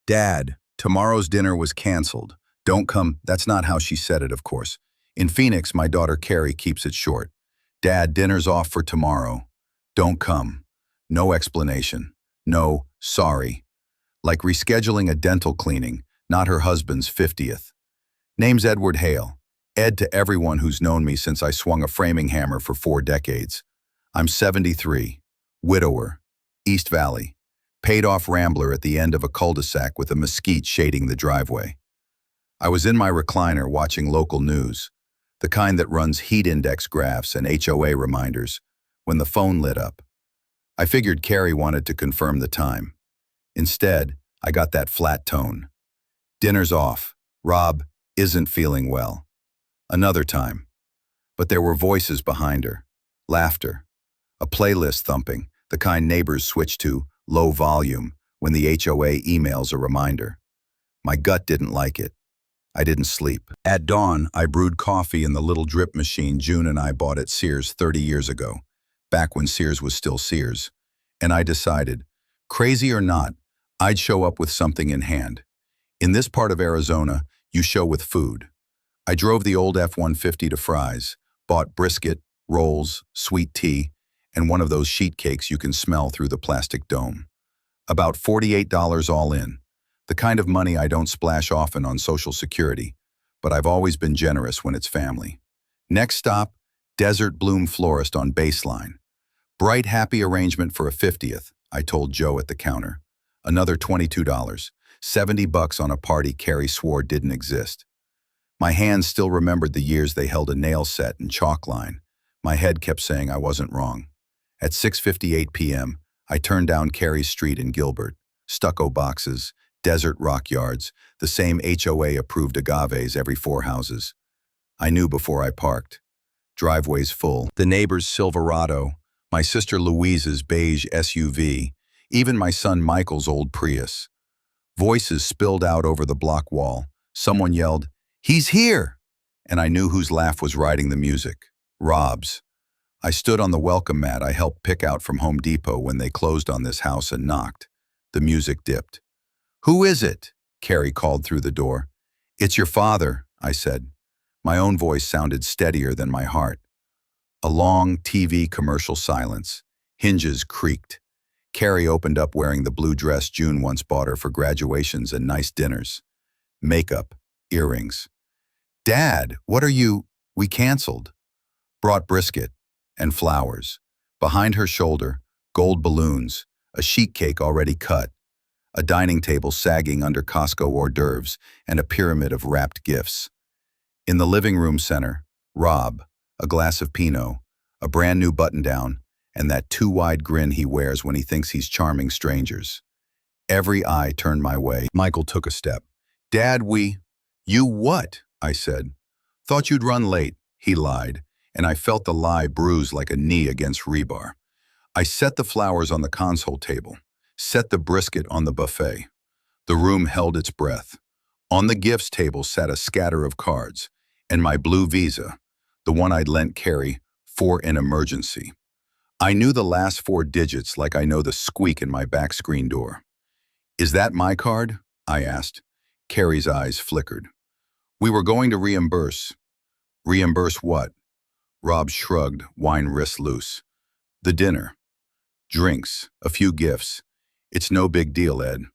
Dad, tomorrow's dinner was canceled. Don't come. That's not how she said it, of course. In Phoenix, my daughter Carrie keeps it short. Dad, dinner's off for tomorrow. Don't come. No explanation. No, sorry. Like rescheduling a dental cleaning, not her husband's 50th. Name's Ed Hale. Ed to everyone who's known me since I swung a framing hammer for 4 decades. I'm 73, widower, East Valley, paid-off rambler at the end of a cul-de-sac with a mesquite shading the driveway. I was in my recliner watching local news, the kind that runs heat index graphs and HOA reminders, when the phone lit up. I figured Carrie wanted to confirm the time. Instead, I got that flat tone. Dinner's off. Rob isn't feeling well. Another time. But there were voices behind her. Laughter. A playlist thumping, the kind neighbors switch to low volume when the HOA emails a reminder. My gut didn't like it. I didn't sleep. At dawn, I brewed coffee in the little drip machine June and I bought at Sears 30 years ago, back when Sears was still Sears. And I decided, crazy or not, I'd show up with something in hand. In this part of Arizona, you show with food. I drove the old F-150 to Fry's, bought brisket, rolls, sweet tea, and one of those sheet cakes you can smell through the plastic dome. About $48 all in, the kind of money I don't splash often on Social Security, but I've always been generous when it's family. Next stop, Desert Bloom Florist on Baseline. Bright, happy arrangement for a 50th, I told Joe at the counter. Another $22, $70 on a party Carrie swore didn't exist. My hands still remembered the years they held a nail set and chalk line. My head kept saying I wasn't wrong. At 6:58 p.m., I turned down Carey Street in Gilbert. Stucco boxes, desert rock yards, the same HOA-approved agaves every 4 houses. I knew before I parked. Driveways full. The neighbor's Silverado, my sister Louise's beige SUV, even my son Michael's old Prius. Voices spilled out over the block wall. Someone yelled, "He's here!" And I knew whose laugh was riding the music. Rob's. I stood on the welcome mat I helped pick out from Home Depot when they closed on this house and knocked. The music dipped. "Who is it?" Carrie called through the door. "It's your father," I said. My own voice sounded steadier than my heart. A long TV commercial silence. Hinges creaked. Carrie opened up wearing the blue dress June once bought her for graduations and nice dinners. Makeup, earrings. "Dad, what are you—" "We canceled." Brought brisket and flowers. Behind her shoulder, gold balloons, a sheet cake already cut, a dining table sagging under Costco hors d'oeuvres, and a pyramid of wrapped gifts. In the living room center, Rob, a glass of Pinot, a brand new button-down, and that too-wide grin he wears when he thinks he's charming strangers. Every eye turned my way. Michael took a step. "Dad, You what?" I said. "Thought you'd run late," he lied, and I felt the lie bruise like a knee against rebar. I set the flowers on the console table, set the brisket on the buffet. The room held its breath. On the gifts table sat a scatter of cards, and my blue Visa, the one I'd lent Carrie for an emergency. I knew the last 4 digits like I know the squeak in my back screen door. "Is that my card?" I asked. Carrie's eyes flickered. "We were going to reimburse." "Reimburse what?" Rob shrugged, wine wrist loose. "The dinner. Drinks, a few gifts. It's no big deal, Ed."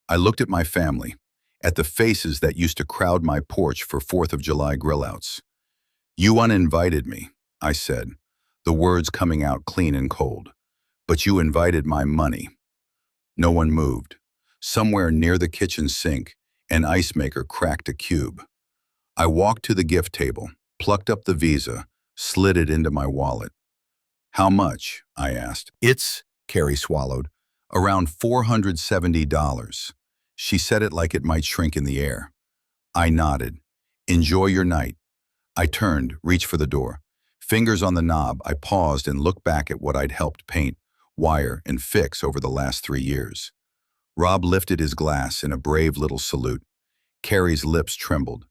I looked at my family, at the faces that used to crowd my porch for 4th of July grill-outs. "You uninvited me," I said, the words coming out clean and cold. "But you invited my money." No one moved. Somewhere near the kitchen sink, an ice maker cracked a cube. I walked to the gift table, plucked up the Visa, slid it into my wallet. "How much?" I asked. Carrie swallowed, "around $470. She said it like it might shrink in the air. I nodded. "Enjoy your night." I turned, reached for the door. Fingers on the knob, I paused and looked back at what I'd helped paint, wire, and fix over the last 3 years. Rob lifted his glass in a brave little salute. Carrie's lips trembled.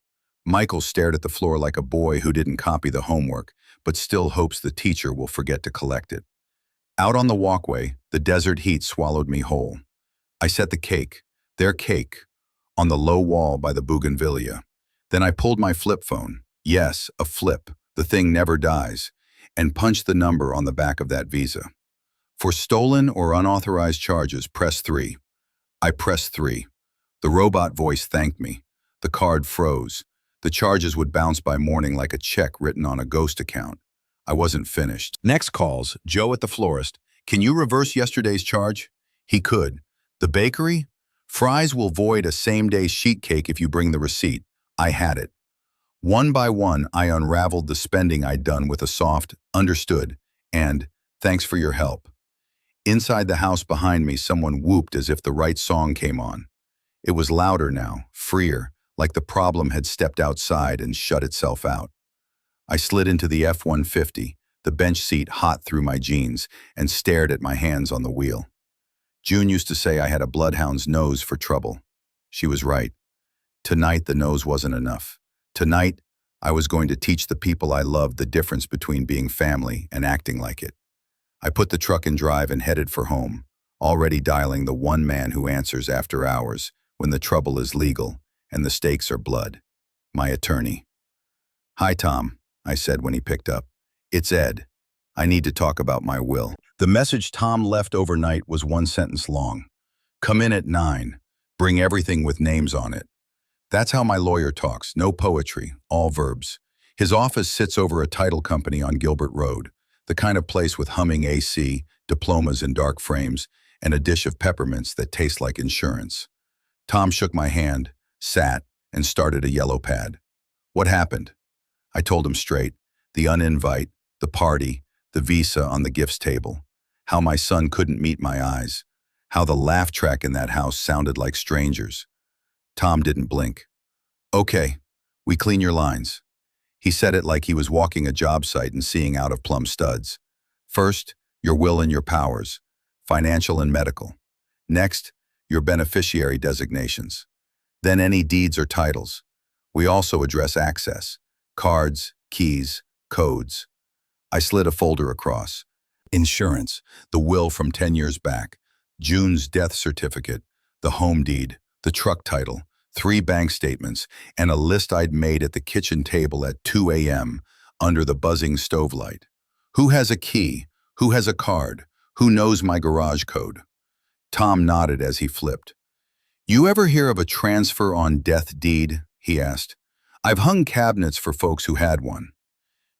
Michael stared at the floor like a boy who didn't copy the homework, but still hopes the teacher will forget to collect it. Out on the walkway, the desert heat swallowed me whole. I set the cake, Their cake, on the low wall by the bougainvillea. Then I pulled my flip phone. Yes, a flip. The thing never dies. And punched the number on the back of that Visa. For stolen or unauthorized charges, press 3. I pressed 3. The robot voice thanked me. The card froze. The charges would bounce by morning like a check written on a ghost account. I wasn't finished. Next calls, Joe at the florist. Can you reverse yesterday's charge? He could. The bakery? Fries will void a same-day sheet cake if you bring the receipt. I had it. One by one, I unraveled the spending I'd done with a soft, understood, and thanks for your help. Inside the house behind me, someone whooped as if the right song came on. It was louder now, freer, like the problem had stepped outside and shut itself out. I slid into the F-150, the bench seat hot through my jeans, and stared at my hands on the wheel. June used to say I had a bloodhound's nose for trouble. She was right. Tonight, the nose wasn't enough. Tonight, I was going to teach the people I loved the difference between being family and acting like it. I put the truck in drive and headed for home, already dialing the one man who answers after hours when the trouble is legal and the stakes are blood. My attorney. "Hi, Tom," I said when he picked up. "It's Ed. I need to talk about my will." The message Tom left overnight was one sentence long. "Come in at 9. Bring everything with names on it." That's how my lawyer talks, no poetry, all verbs. His office sits over a title company on Gilbert Road, the kind of place with humming AC, diplomas in dark frames, and a dish of peppermints that taste like insurance. Tom shook my hand, sat, and started a yellow pad. "What happened?" I told him straight. The uninvite, the party, the Visa on the gifts table. How my son couldn't meet my eyes. How the laugh track in that house sounded like strangers. Tom didn't blink. "Okay, we clean your lines." He said it like he was walking a job site and seeing out of plumb studs. "First, your will and your powers, financial and medical. Next, your beneficiary designations. Then any deeds or titles. We also address access, cards, keys, codes." I slid a folder across. Insurance, the will from 10 years back, June's death certificate, the home deed, the truck title, 3 bank statements, and a list I'd made at the kitchen table at 2 a.m. under the buzzing stove light. Who has a key? Who has a card? Who knows my garage code? Tom nodded as he flipped. "You ever hear of a transfer on death deed?" he asked. "I've hung cabinets for folks who had one."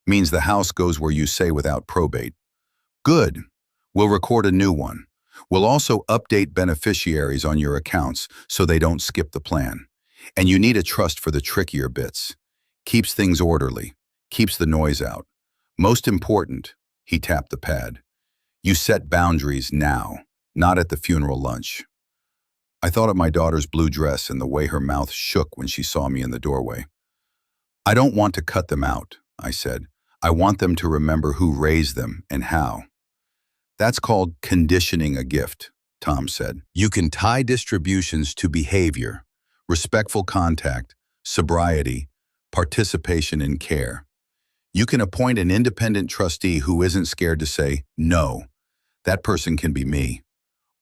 "Means the house goes where you say without probate." "Good. We'll record a new one. We'll also update beneficiaries on your accounts so they don't skip the plan. And you need a trust for the trickier bits. Keeps things orderly. Keeps the noise out. Most important," he tapped the pad, "you set boundaries now, not at the funeral lunch." I thought of my daughter's blue dress and the way her mouth shook when she saw me in the doorway. "I don't want to cut them out," I said. "I want them to remember who raised them and how." "That's called conditioning a gift," Tom said. "You can tie distributions to behavior, respectful contact, sobriety, participation in care. You can appoint an independent trustee who isn't scared to say, no. That person can be me.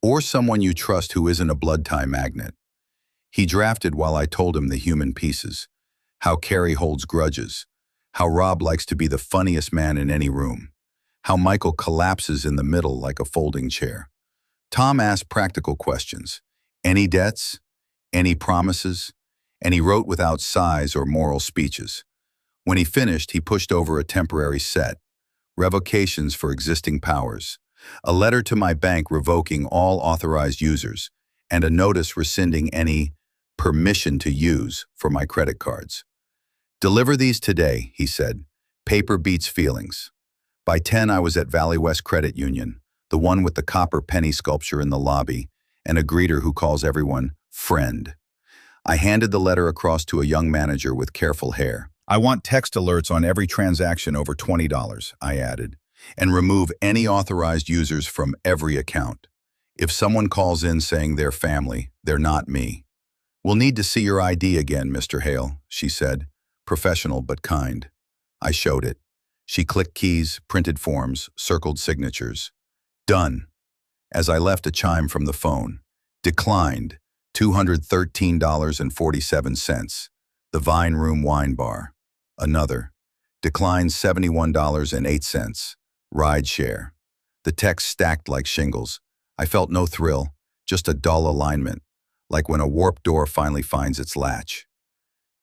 Or someone you trust who isn't a blood tie magnet." He drafted while I told him the human pieces. How Carrie holds grudges. How Rob likes to be the funniest man in any room. How Michael collapses in the middle like a folding chair. Tom asked practical questions. Any debts? Any promises? And he wrote without sighs or moral speeches. When he finished, he pushed over a temporary set. Revocations for existing powers. A letter to my bank revoking all authorized users, and a notice rescinding any permission to use for my credit cards. "Deliver these today," he said. "Paper beats feelings." By 10, I was at Valley West Credit Union, the one with the copper penny sculpture in the lobby, and a greeter who calls everyone friend. I handed the letter across to a young manager with careful hair. "I want text alerts on every transaction over $20, I added, "and remove any authorized users from every account. If someone calls in saying they're family, they're not me." "We'll need to see your ID again, Mr. Hale," she said, professional but kind. I showed it. She clicked keys, printed forms, circled signatures. "Done." As I left, a chime from the phone. "Declined. $213.47. The Vine Room Wine Bar. Another. Declined $71.08. Ride share. The text stacked like shingles. I felt no thrill, just a dull alignment, like when a warped door finally finds its latch.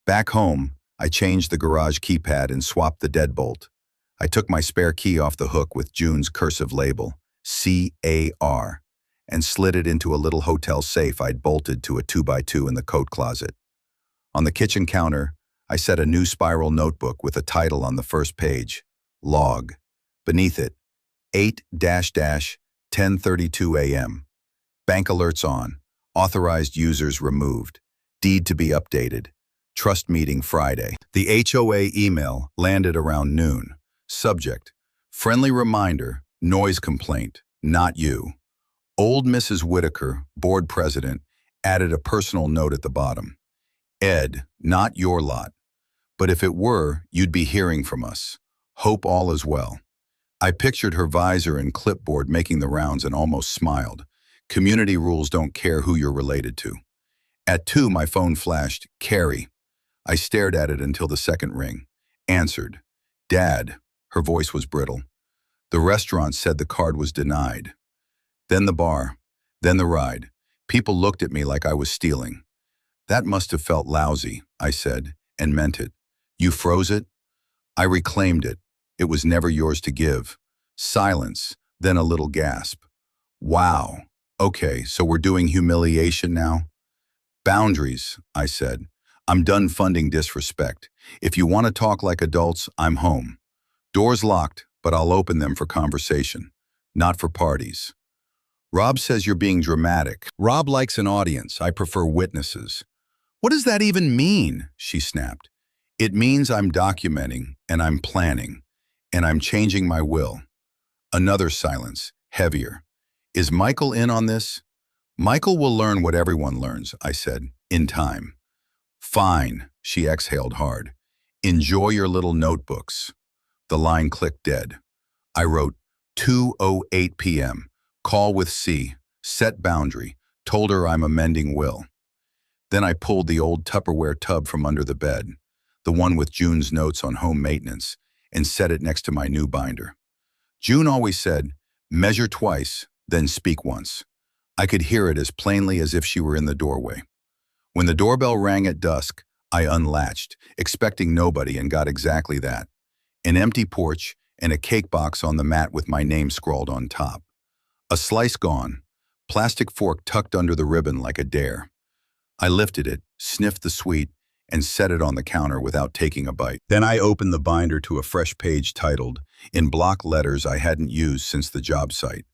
Back home, I changed the garage keypad and swapped the deadbolt. I took my spare key off the hook with June's cursive label, CAR, and slid it into a little hotel safe I'd bolted to a 2x2 in the coat closet. On the kitchen counter, I set a new spiral notebook with a title on the first page, Log. Beneath it, 8-1032 a.m. Bank alerts on. Authorized users removed. Deed to be updated. Trust meeting Friday. The HOA email landed around noon. Subject: friendly reminder, noise complaint, not you. Old Mrs. Whitaker, board president, added a personal note at the bottom. Ed, not your lot. But if it were, you'd be hearing from us. Hope all is well. I pictured her visor and clipboard making the rounds and almost smiled. Community rules don't care who you're related to. At 2, my phone flashed, Carrie. I stared at it until the second ring. Answered. Dad. Her voice was brittle. The restaurant said the card was denied. Then the bar. Then the ride. People looked at me like I was stealing. That must have felt lousy, I said, and meant it. You froze it? I reclaimed it. It was never yours to give. Silence, then a little gasp. Wow. Okay, so we're doing humiliation now? Boundaries, I said. I'm done funding disrespect. If you want to talk like adults, I'm home. Doors locked, but I'll open them for conversation, not for parties. Rob says you're being dramatic. Rob likes an audience. I prefer witnesses. What does that even mean? She snapped. It means I'm documenting, and I'm planning, and I'm changing my will. Another silence, heavier. Is Michael in on this? Michael will learn what everyone learns, I said, in time. Fine, she exhaled hard. Enjoy your little notebooks. The line clicked dead. I wrote, 2:08 p.m., call with C, set boundary, told her I'm amending will. Then I pulled the old Tupperware tub from under the bed, the one with June's notes on home maintenance, and set it next to my new binder. June always said, measure twice, then speak once. I could hear it as plainly as if she were in the doorway. When the doorbell rang at dusk, I unlatched, expecting nobody, and got exactly that. An empty porch and a cake box on the mat with my name scrawled on top. A slice gone, plastic fork tucked under the ribbon like a dare. I lifted it, sniffed the sweet, and set it on the counter without taking a bite. Then I opened the binder to a fresh page titled, in block letters I hadn't used since the job site,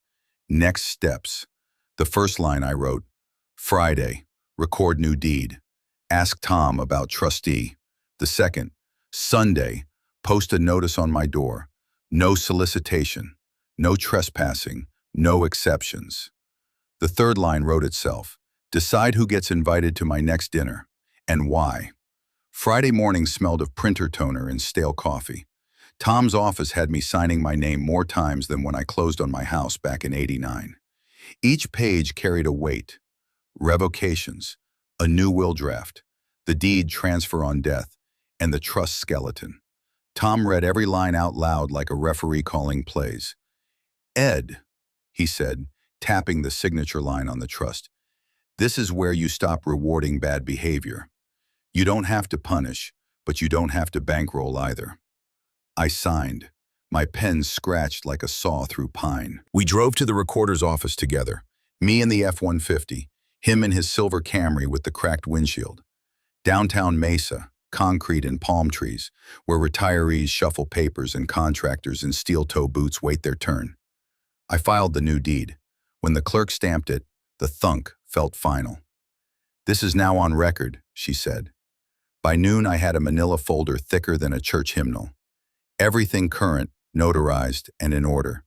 Next Steps. The first line I wrote, Friday, record new deed. Ask Tom about trustee. The second, Sunday, post a notice on my door. No solicitation, no trespassing, no exceptions. The third line wrote itself. Decide who gets invited to my next dinner, and why. Friday morning smelled of printer toner and stale coffee. Tom's office had me signing my name more times than when I closed on my house back in '89. Each page carried a weight. Revocations, a new will draft, the deed transfer on death, and the trust skeleton. Tom read every line out loud like a referee calling plays. Ed, he said, tapping the signature line on the trust, this is where you stop rewarding bad behavior. You don't have to punish, but you don't have to bankroll either. I signed. My pen scratched like a saw through pine. We drove to the recorder's office together, me in the F-150, him in his silver Camry with the cracked windshield. Downtown Mesa, concrete and palm trees, where retirees shuffle papers and contractors in steel-toe boots wait their turn. I filed the new deed. When the clerk stamped it, the thunk felt final. This is now on record, she said. By noon, I had a manila folder thicker than a church hymnal. Everything current, notarized, and in order.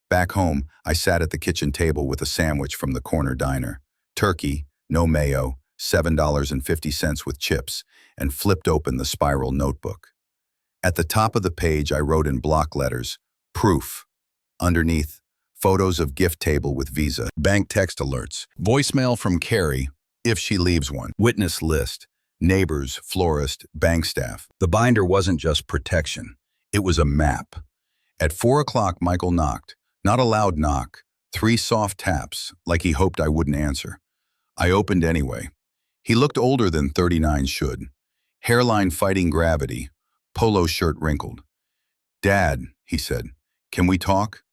Back home, I sat at the kitchen table with a sandwich from the corner diner. Turkey, no mayo, $7.50 with chips, and flipped open the spiral notebook. At the top of the page, I wrote in block letters, proof. Underneath, photos of gift table with Visa, bank text alerts, voicemail from Carrie, If she leaves one. Witness list. Neighbors, florist, bank staff. The binder wasn't just protection. It was a map. At 4 o'clock, Michael knocked. Not a loud knock. 3 soft taps, like he hoped I wouldn't answer. I opened anyway. He looked older than 39 should. Hairline fighting gravity. Polo shirt wrinkled. "Dad," he said, "can we talk?"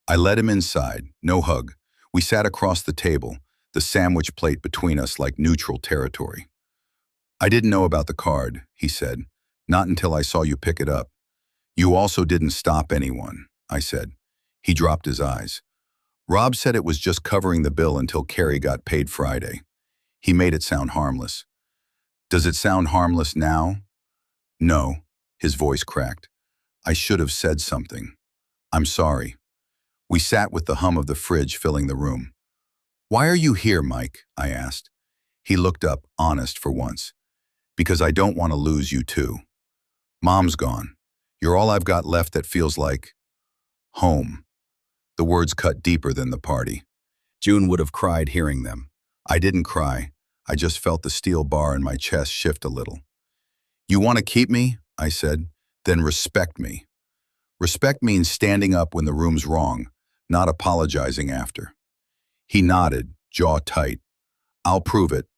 I led him inside. No hug. We sat across the table, the sandwich plate between us like neutral territory. "I didn't know about the card," he said. "Not until I saw you pick it up." "You also didn't stop anyone," I said. He dropped his eyes. "Rob said it was just covering the bill until Carrie got paid Friday." He made it sound harmless. "Does it sound harmless now?" "No." His voice cracked. "I should have said something. I'm sorry." We sat with the hum of the fridge filling the room. "Why are you here, Mike?" I asked. He looked up, honest for once. "Because I don't want to lose you too. Mom's gone. You're all I've got left that feels like home." The words cut deeper than the party. June would have cried hearing them. I didn't cry. I just felt the steel bar in my chest shift a little. "You want to keep me?" I said. "Then respect me." Respect means standing up when the room's wrong, not apologizing after. He nodded, jaw tight. "I'll prove it.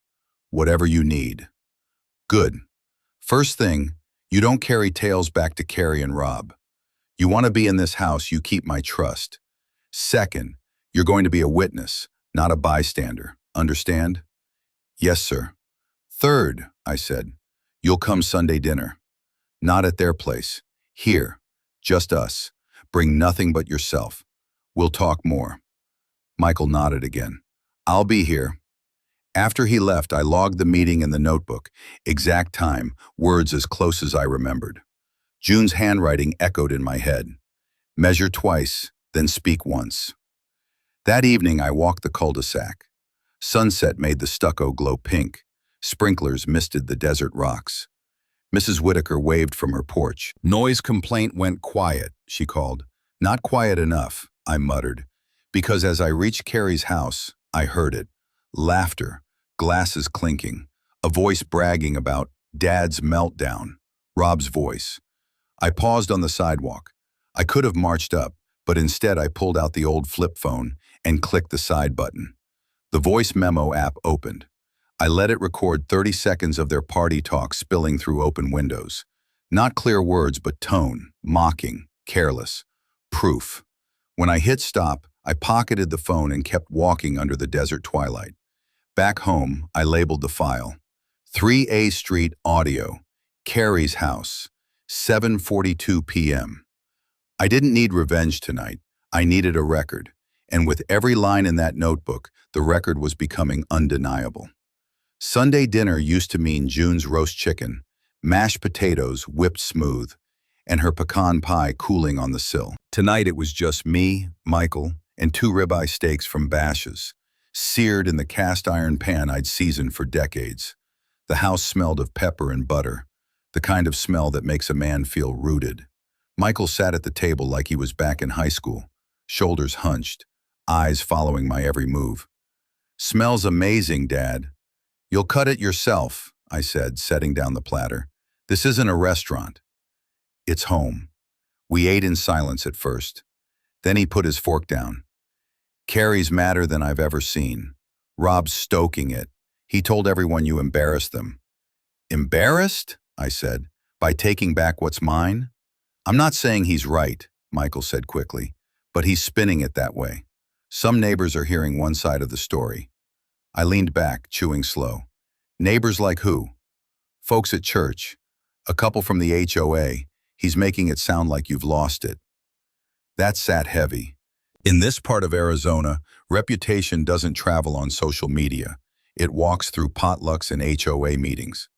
Whatever you need." "Good. First thing, you don't carry tales back to Carrie and Rob. You want to be in this house, you keep my trust. Second, you're going to be a witness, not a bystander. Understand?" "Yes, sir." "Third," I said, "you'll come Sunday dinner. Not at their place. Here. Just us. Bring nothing but yourself. We'll talk more." Michael nodded again. "I'll be here." After he left, I logged the meeting in the notebook. Exact time, words as close as I remembered. June's handwriting echoed in my head. "Measure twice, then speak once." That evening, I walked the cul-de-sac. Sunset made the stucco glow pink. Sprinklers misted the desert rocks. Mrs. Whitaker waved from her porch. "Noise complaint went quiet," she called. "Not quiet enough," I muttered, because as I reached Carrie's house, I heard it. Laughter, glasses clinking, a voice bragging about Dad's meltdown, Rob's voice. I paused on the sidewalk. I could have marched up, but instead I pulled out the old flip phone and clicked the side button. The voice memo app opened. I let it record 30 seconds of their party talk spilling through open windows. Not clear words, but tone, mocking, careless. Proof. When I hit stop, I pocketed the phone and kept walking under the desert twilight. Back home, I labeled the file. 3A Street Audio, Carrie's house, 7:42 p.m. I didn't need revenge tonight. I needed a record. And with every line in that notebook, the record was becoming undeniable. Sunday dinner used to mean June's roast chicken, mashed potatoes whipped smooth, and her pecan pie cooling on the sill. Tonight it was just me, Michael, and 2 ribeye steaks from Bash's, seared in the cast iron pan I'd seasoned for decades. The house smelled of pepper and butter, the kind of smell that makes a man feel rooted. Michael sat at the table like he was back in high school, shoulders hunched, eyes following my every move. "Smells amazing, Dad." "You'll cut it yourself," I said, setting down the platter. "This isn't a restaurant. It's home." We ate in silence at first. Then he put his fork down. "Carrie's madder than I've ever seen. Rob's stoking it. He told everyone you embarrassed them." "Embarrassed?" I said. "By taking back what's mine?" "I'm not saying he's right," Michael said quickly, "but he's spinning it that way. Some neighbors are hearing one side of the story." I leaned back, chewing slow. "Neighbors like who?" "Folks at church. A couple from the HOA. He's making it sound like you've lost it." That sat heavy. In this part of Arizona, reputation doesn't travel on social media. It walks through potlucks and HOA meetings.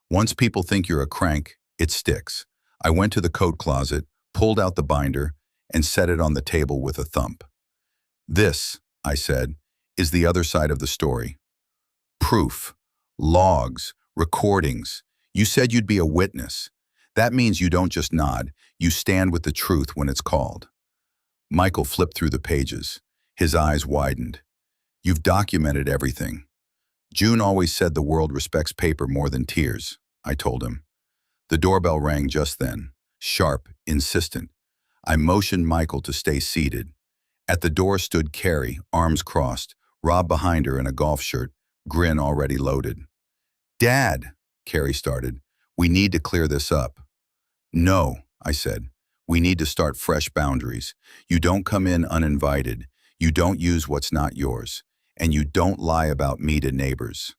Once people think you're a crank, it sticks. I went to the coat closet, pulled out the binder, and set it on the table with a thump. "This," I said, "is the other side of the story. Proof, logs, recordings. You said you'd be a witness. That means you don't just nod, you stand with the truth when it's called." Michael flipped through the pages. His eyes widened. "You've documented everything." June always said the world respects paper more than tears, I told him. The doorbell rang just then, sharp, insistent. I motioned Michael to stay seated. At the door stood Carrie, arms crossed, Rob behind her in a golf shirt, grin already loaded. "Dad," Carrie started, "we need to clear this up." "No," I said. "We need to start fresh boundaries. You don't come in uninvited. You don't use what's not yours. And you don't lie about me to neighbors."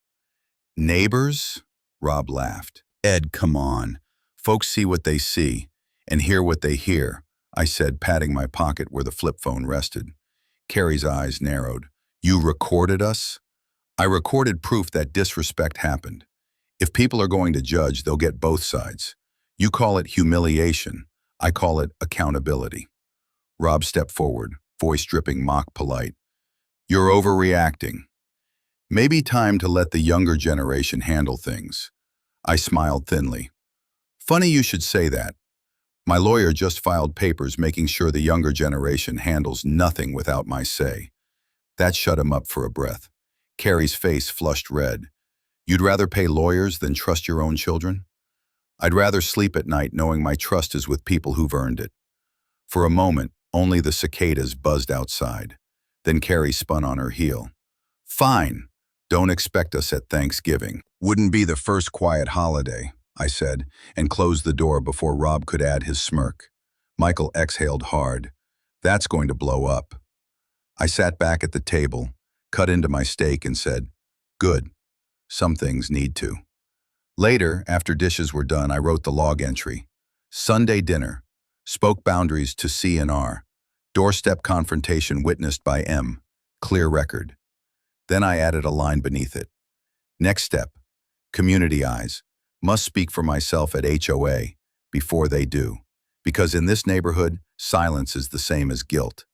"Neighbors?" Rob laughed. "Ed, come on. Folks see what they see and hear what they hear," I said, patting my pocket where the flip phone rested. Carrie's eyes narrowed. "You recorded us?" "I recorded proof that disrespect happened. If people are going to judge, they'll get both sides. You call it humiliation. I call it accountability." Rob stepped forward, voice dripping mock polite. "You're overreacting. Maybe time to let the younger generation handle things." I smiled thinly. "Funny you should say that. My lawyer just filed papers making sure the younger generation handles nothing without my say." That shut him up for a breath. Carrie's face flushed red. "You'd rather pay lawyers than trust your own children?" "I'd rather sleep at night knowing my trust is with people who've earned it." For a moment, only the cicadas buzzed outside. Then Carrie spun on her heel. "Fine. Don't expect us at Thanksgiving. Wouldn't be the first quiet holiday," I said, and closed the door before Rob could add his smirk. Michael exhaled hard. "That's going to blow up." I sat back at the table, cut into my steak and said, "Good. Some things need to." Later, after dishes were done, I wrote the log entry. Sunday dinner. Spoke boundaries to C&R. Doorstep confrontation witnessed by M. Clear record. Then I added a line beneath it. Next step. Community eyes. Must speak for myself at HOA before they do. Because in this neighborhood, silence is the same as guilt.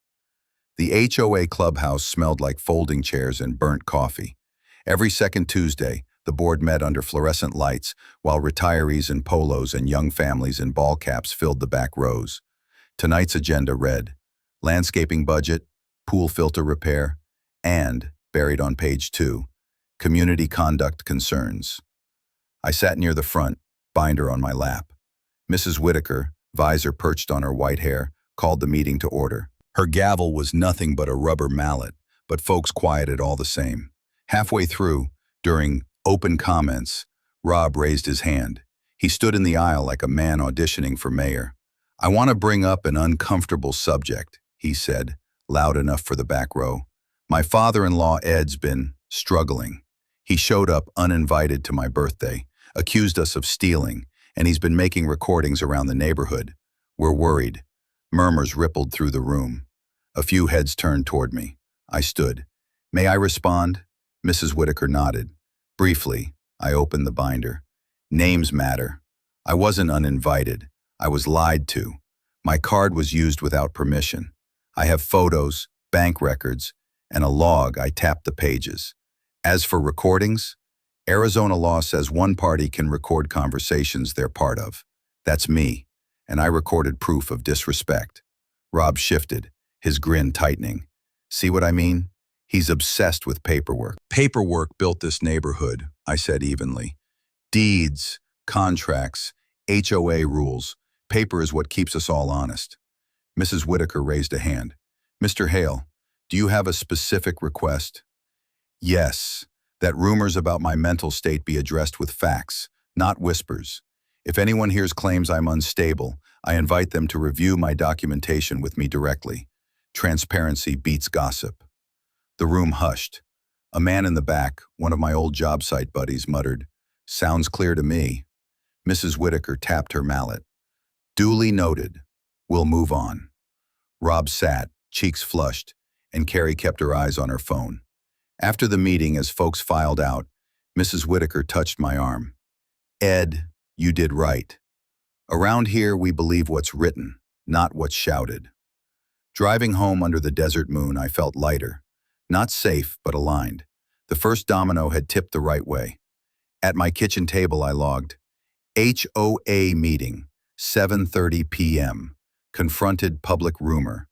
The HOA clubhouse smelled like folding chairs and burnt coffee. Every second Tuesday, the board met under fluorescent lights, while retirees in polos and young families in ball caps filled the back rows. Tonight's agenda read, landscaping budget, pool filter repair, and, buried on page 2, community conduct concerns. I sat near the front, binder on my lap. Mrs. Whitaker, visor perched on her white hair, called the meeting to order. Her gavel was nothing but a rubber mallet, but folks quieted all the same. Halfway through, during open comments, Rob raised his hand. He stood in the aisle like a man auditioning for mayor. "I want to bring up an uncomfortable subject," he said, loud enough for the back row. "My father-in-law Ed's been struggling. He showed up uninvited to my birthday, accused us of stealing, and he's been making recordings around the neighborhood. We're worried." Murmurs rippled through the room. A few heads turned toward me. I stood. "May I respond?" Mrs. Whitaker nodded. Briefly, I opened the binder. Names matter. I wasn't uninvited. I was lied to. My card was used without permission. I have photos, bank records, and a log. I tapped the pages. As for recordings, Arizona law says one party can record conversations they're part of. That's me, and I recorded proof of disrespect. Rob shifted, his grin tightening. "See what I mean? He's obsessed with paperwork." "Paperwork built this neighborhood," I said evenly. "Deeds, contracts, HOA rules. Paper is what keeps us all honest." Mrs. Whitaker raised a hand. "Mr. Hale, do you have a specific request?" "Yes, that rumors about my mental state be addressed with facts, not whispers. If anyone hears claims I'm unstable, I invite them to review my documentation with me directly. Transparency beats gossip." The room hushed. A man in the back, one of my old job site buddies, muttered, "Sounds clear to me." Mrs. Whitaker tapped her mallet. "Duly noted. We'll move on." Rob sat, cheeks flushed, and Carrie kept her eyes on her phone. After the meeting, as folks filed out, Mrs. Whitaker touched my arm. "Ed, you did right. Around here, we believe what's written, not what's shouted." Driving home under the desert moon, I felt lighter. Not safe, but aligned. The first domino had tipped the right way. At my kitchen table, I logged, HOA meeting, 7:30 p.m. Confronted public rumor.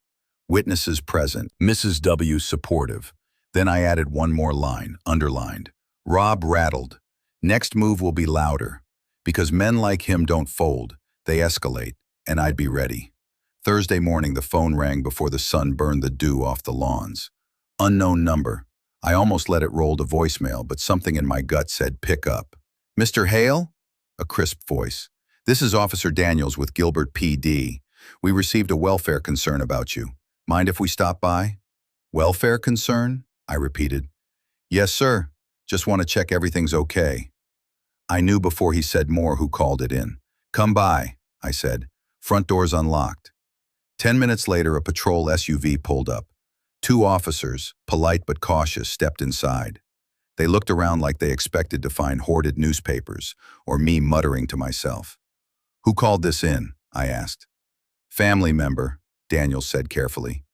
Witnesses present. Mrs. W. supportive. Then I added one more line, underlined. Rob rattled. Next move will be louder. Because men like him don't fold, they escalate, and I'd be ready. Thursday morning, the phone rang before the sun burned the dew off the lawns. Unknown number. I almost let it roll to voicemail, but something in my gut said, pick up. Mr. Hale? A crisp voice. This is Officer Daniels with Gilbert PD. We received a welfare concern about you. Mind if we stop by? Welfare concern? I repeated. Yes, sir. Just want to check everything's okay. I knew before he said more who called it in. Come by, I said. Front door's unlocked. 10 minutes later, a patrol SUV pulled up. 2 officers, polite but cautious, stepped inside. They looked around like they expected to find hoarded newspapers, or me muttering to myself. Who called this in? I asked. Family member, Daniels said carefully.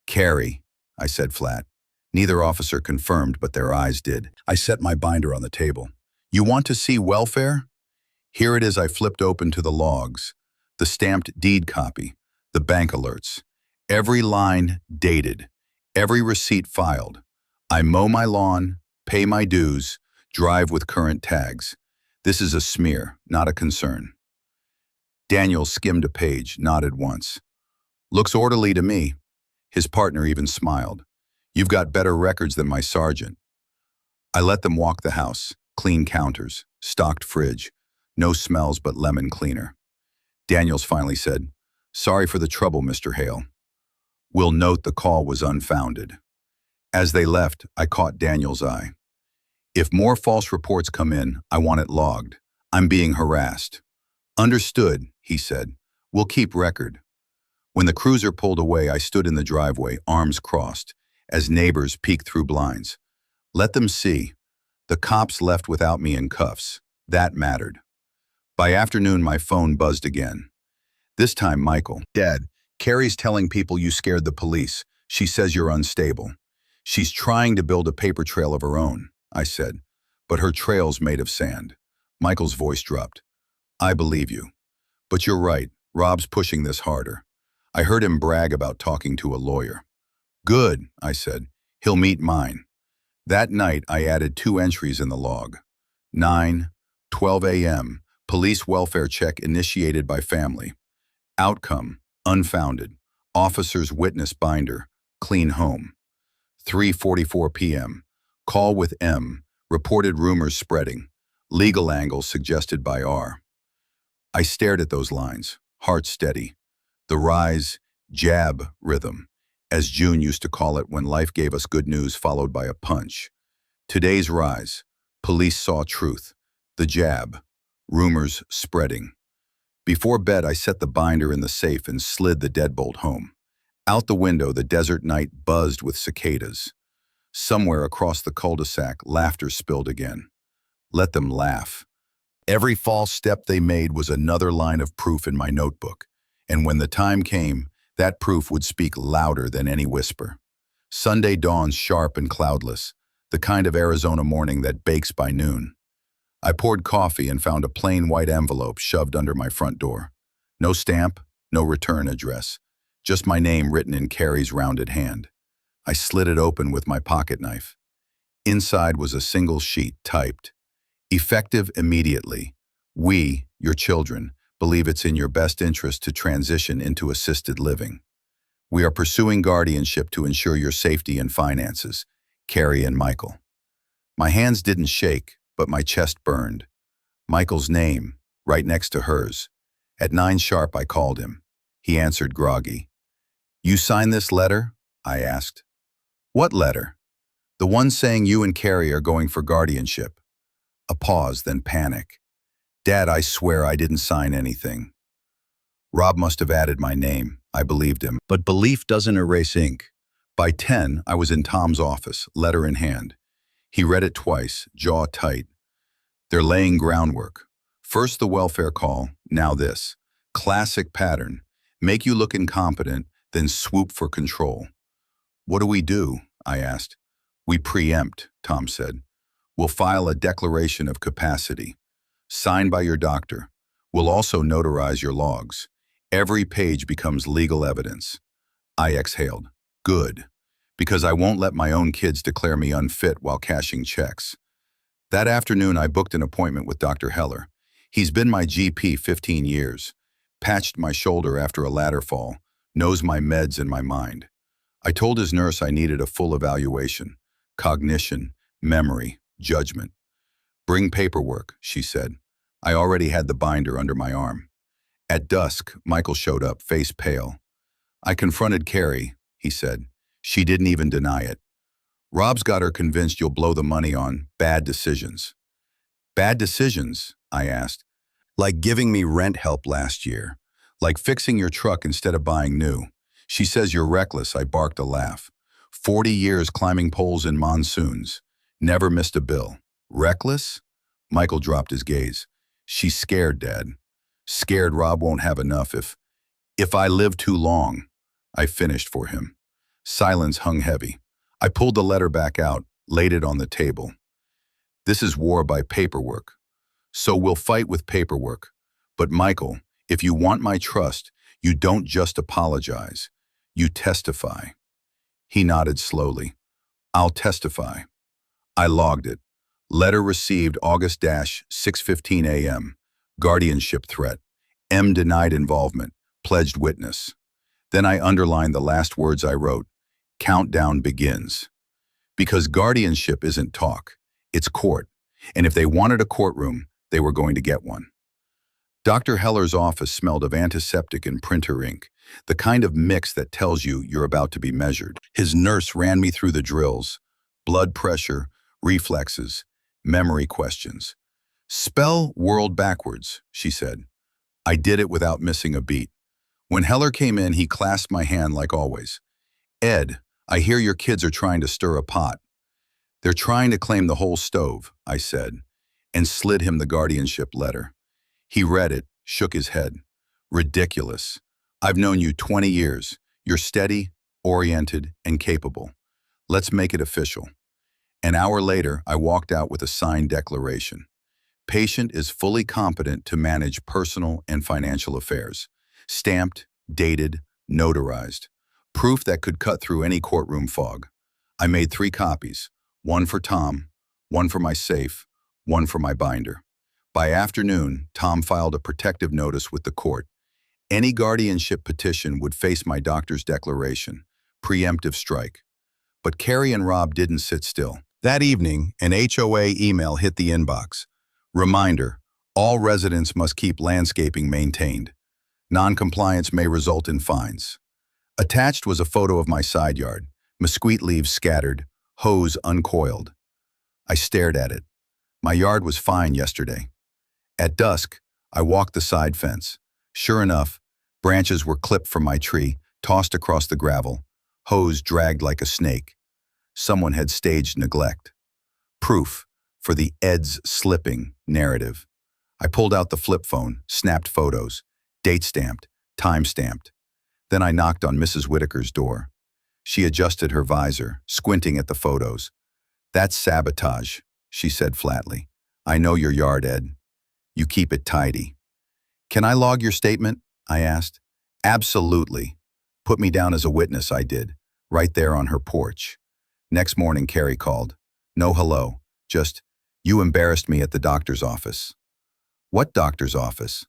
Carrie, I said flat. Neither officer confirmed, but their eyes did. I set my binder on the table. You want to see welfare? Here it is. I flipped open to the logs, the stamped deed copy, the bank alerts. Every line dated, every receipt filed. I mow my lawn, pay my dues, drive with current tags. This is a smear, not a concern. Daniel skimmed a page, nodded once. Looks orderly to me. His partner even smiled. You've got better records than my sergeant. I let them walk the house, clean counters, stocked fridge, no smells but lemon cleaner. Daniels finally said, Sorry for the trouble, Mr. Hale. We'll note the call was unfounded. As they left, I caught Daniel's eye. If more false reports come in, I want it logged. I'm being harassed. Understood, he said. We'll keep record. When the cruiser pulled away, I stood in the driveway, arms crossed, as neighbors peeked through blinds. Let them see. The cops left without me in cuffs. That mattered. By afternoon, my phone buzzed again. This time, Michael. Dad, Carrie's telling people you scared the police. She says you're unstable. She's trying to build a paper trail of her own, I said, but her trail's made of sand. Michael's voice dropped. I believe you. But you're right, Rob's pushing this harder. I heard him brag about talking to a lawyer. Good, I said. He'll meet mine. That night, I added 2 entries in the log. 9:12 a.m., police welfare check initiated by family. Outcome, unfounded. Officer's witness binder, clean home. 3:44 p.m., call with M, reported rumors spreading. Legal angle suggested by R. I stared at those lines, heart steady. The rise, jab rhythm, as June used to call it when life gave us good news followed by a punch. Today's rise, police saw truth. The jab, rumors spreading. Before bed, I set the binder in the safe and slid the deadbolt home. Out the window, the desert night buzzed with cicadas. Somewhere across the cul-de-sac, laughter spilled again. Let them laugh. Every false step they made was another line of proof in my notebook. And when the time came, that proof would speak louder than any whisper. Sunday dawns sharp and cloudless, the kind of Arizona morning that bakes by noon. I poured coffee and found a plain white envelope shoved under my front door. No stamp, no return address, just my name written in Carrie's rounded hand. I slid it open with my pocket knife. Inside was a single sheet typed. Effective immediately. We, your children, believe it's in your best interest to transition into assisted living. We are pursuing guardianship to ensure your safety and finances. Carrie and Michael. My hands didn't shake, but my chest burned. Michael's name, right next to hers. At 9 sharp, I called him. He answered groggy. You signed this letter? I asked. What letter? The one saying you and Carrie are going for guardianship. A pause, then panic. Dad, I swear I didn't sign anything. Rob must have added my name. I believed him. But belief doesn't erase ink. By 10, I was in Tom's office, letter in hand. He read it twice, jaw tight. They're laying groundwork. First the welfare call, now this. Classic pattern. Make you look incompetent, then swoop for control. What do we do? I asked. We preempt, Tom said. We'll file a declaration of capacity. Signed by your doctor. We'll also notarize your logs. Every page becomes legal evidence. I exhaled. Good. Because I won't let my own kids declare me unfit while cashing checks. That afternoon, I booked an appointment with Dr. Heller. He's been my GP 15 years, patched my shoulder after a ladder fall, knows my meds and my mind. I told his nurse I needed a full evaluation, cognition, memory, judgment. Bring paperwork, she said. I already had the binder under my arm. At dusk, Michael showed up, face pale. I confronted Carrie, he said. She didn't even deny it. Rob's got her convinced you'll blow the money on bad decisions. Bad decisions, I asked. Like giving me rent help last year. Like fixing your truck instead of buying new. She says you're reckless, I barked a laugh. 40 years climbing poles in monsoons. Never missed a bill. Reckless? Michael dropped his gaze. She's scared, Dad. Scared Rob won't have enough if I live too long. I finished for him. Silence hung heavy. I pulled the letter back out, laid it on the table. This is war by paperwork. So we'll fight with paperwork. But Michael, if you want my trust, you don't just apologize. You testify. He nodded slowly. I'll testify. I logged it. Letter received August-6:15 a.m. Guardianship threat. M denied involvement. Pledged witness. Then I underlined the last words I wrote. Countdown begins. Because guardianship isn't talk. It's court. And if they wanted a courtroom, they were going to get one. Dr. Heller's office smelled of antiseptic and printer ink, the kind of mix that tells you you're about to be measured. His nurse ran me through the drills. Blood pressure, reflexes, memory questions. Spell world backwards, she said. I did it without missing a beat. When Heller came in, he clasped my hand like always. Ed, I hear your kids are trying to stir a pot. They're trying to claim the whole stove, I said, and slid him the guardianship letter. He read it, shook his head. Ridiculous. I've known you 20 years. You're steady, oriented, and capable. Let's make it official. An hour later, I walked out with a signed declaration. Patient is fully competent to manage personal and financial affairs. Stamped, dated, notarized. Proof that could cut through any courtroom fog. I made 3 copies, one for Tom, one for my safe, one for my binder. By afternoon, Tom filed a protective notice with the court. Any guardianship petition would face my doctor's declaration, preemptive strike. But Carrie and Rob didn't sit still. That evening, an HOA email hit the inbox. Reminder, all residents must keep landscaping maintained. Non-compliance may result in fines. Attached was a photo of my side yard, mesquite leaves scattered, hose uncoiled. I stared at it. My yard was fine yesterday. At dusk, I walked the side fence. Sure enough, branches were clipped from my tree, tossed across the gravel, hose dragged like a snake. Someone had staged neglect. Proof for the Ed's slipping narrative. I pulled out the flip phone, snapped photos, date stamped, time stamped. Then I knocked on Mrs. Whitaker's door. She adjusted her visor, squinting at the photos. That's sabotage, she said flatly. I know your yard, Ed. You keep it tidy. Can I log your statement? I asked. Absolutely. Put me down as a witness, I did, right there on her porch. Next morning, Carrie called. No hello, just, you embarrassed me at the doctor's office. What doctor's office?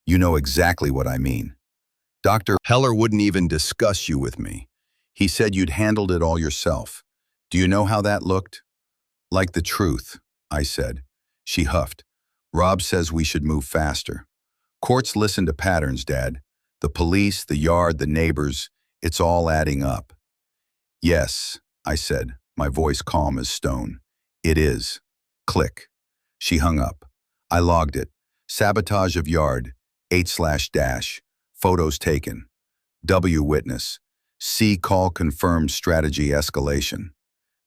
You know exactly what I mean. Dr. Heller wouldn't even discuss you with me. He said you'd handled it all yourself. Do you know how that looked? Like the truth, I said. She huffed. Rob says we should move faster. Courts listen to patterns, Dad. The police, the yard, the neighbors, it's all adding up. Yes, I said, my voice calm as stone. It is. Click. She hung up. I logged it. Sabotage of yard, 8/dash, photos taken. W witness. C call confirmed strategy escalation.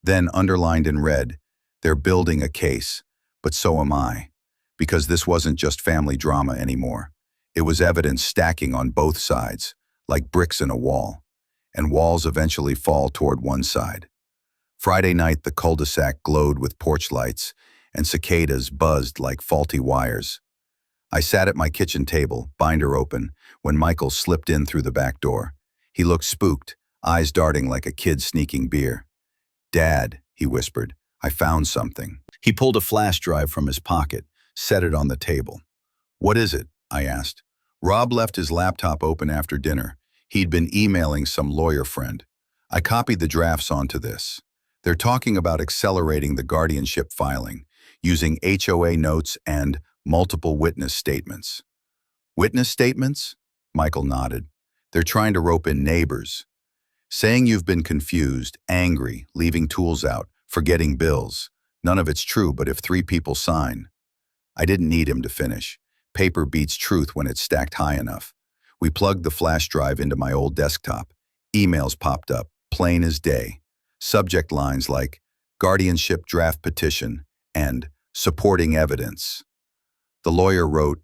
Then underlined in red, they're building a case, but so am I. Because this wasn't just family drama anymore. It was evidence stacking on both sides, like bricks in a wall. And walls eventually fall toward one side. Friday night, the cul-de-sac glowed with porch lights, and cicadas buzzed like faulty wires. I sat at my kitchen table, binder open, when Michael slipped in through the back door. He looked spooked, eyes darting like a kid sneaking beer. Dad, he whispered, I found something. He pulled a flash drive from his pocket, set it on the table. "What is it?" I asked. Rob left his laptop open after dinner. He'd been emailing some lawyer friend. I copied the drafts onto this. They're talking about accelerating the guardianship filing, using HOA notes and multiple witness statements. Witness statements? Michael nodded. They're trying to rope in neighbors. Saying you've been confused, angry, leaving tools out, forgetting bills. None of it's true, but if 3 people sign. I didn't need him to finish. Paper beats truth when it's stacked high enough. We plugged the flash drive into my old desktop. Emails popped up, plain as day. Subject lines like, guardianship draft petition, and supporting evidence. The lawyer wrote,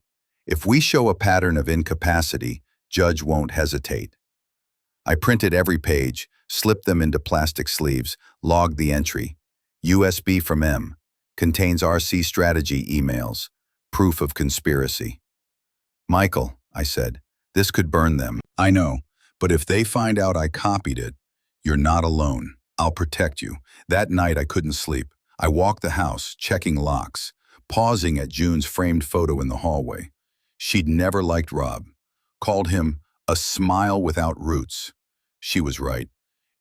"If we show a pattern of incapacity, judge won't hesitate." I printed every page, slipped them into plastic sleeves, logged the entry. USB from M. Contains RC strategy emails. Proof of conspiracy. "Michael," I said, "this could burn them." "I know, but if they find out I copied it, you're not alone. I'll protect you." That night I couldn't sleep. I walked the house, checking locks, pausing at June's framed photo in the hallway. She'd never liked Rob. Called him a smile without roots. She was right.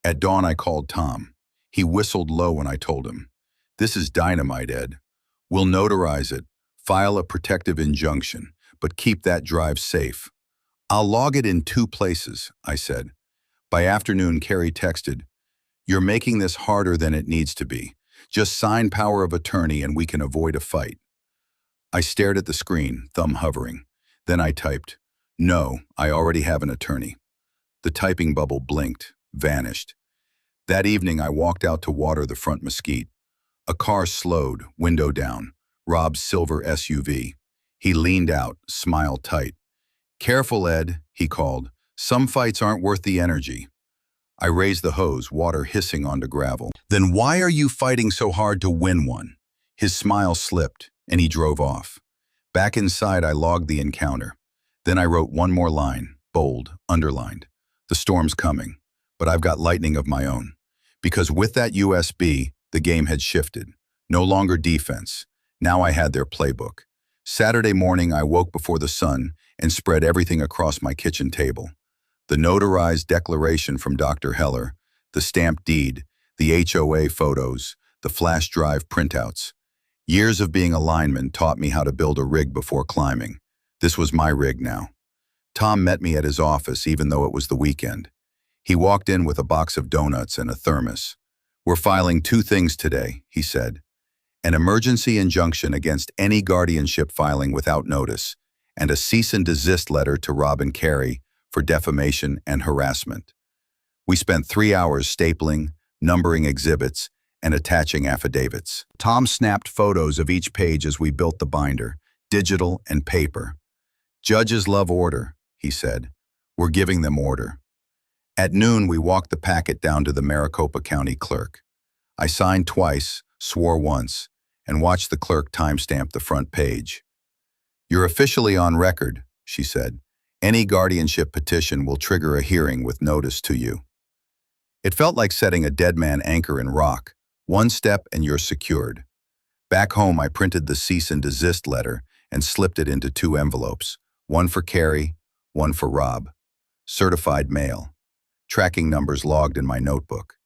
At dawn I called Tom. He whistled low when I told him, "This is dynamite, Ed. We'll notarize it, file a protective injunction, but keep that drive safe." "I'll log it in 2 places," I said. By afternoon, Carrie texted, "You're making this harder than it needs to be. Just sign power of attorney and we can avoid a fight." I stared at the screen, thumb hovering. Then I typed, "No, I already have an attorney." The typing bubble blinked, vanished. That evening I walked out to water the front mesquite. A car slowed, window down, Rob's silver SUV. He leaned out, smile tight. "Careful, Ed," he called. "Some fights aren't worth the energy." I raised the hose, water hissing onto gravel. "Then why are you fighting so hard to win one?" His smile slipped, and he drove off. Back inside, I logged the encounter. Then I wrote one more line, bold, underlined. "The storm's coming, but I've got lightning of my own." Because with that USB, the game had shifted. No longer defense. Now I had their playbook. Saturday morning, I woke before the sun and spread everything across my kitchen table. The notarized declaration from Dr. Heller, the stamped deed, the HOA photos, the flash drive printouts. Years of being a lineman taught me how to build a rig before climbing. This was my rig now. Tom met me at his office even though it was the weekend. He walked in with a box of donuts and a thermos. "We're filing 2 things today," he said. "An emergency injunction against any guardianship filing without notice, and a cease and desist letter to Rob and Carrie for defamation and harassment." We spent 3 hours stapling, numbering exhibits, and attaching affidavits. Tom snapped photos of each page as we built the binder, digital and paper. "Judges love order," he said. "We're giving them order." At noon, we walked the packet down to the Maricopa County clerk. I signed twice, swore once, and watched the clerk timestamp the front page. "You're officially on record," she said. "Any guardianship petition will trigger a hearing with notice to you." It felt like setting a dead man anchor in rock. One step and you're secured. Back home, I printed the cease and desist letter and slipped it into 2 envelopes, one for Carrie, one for Rob. Certified mail. Tracking numbers logged in my notebook.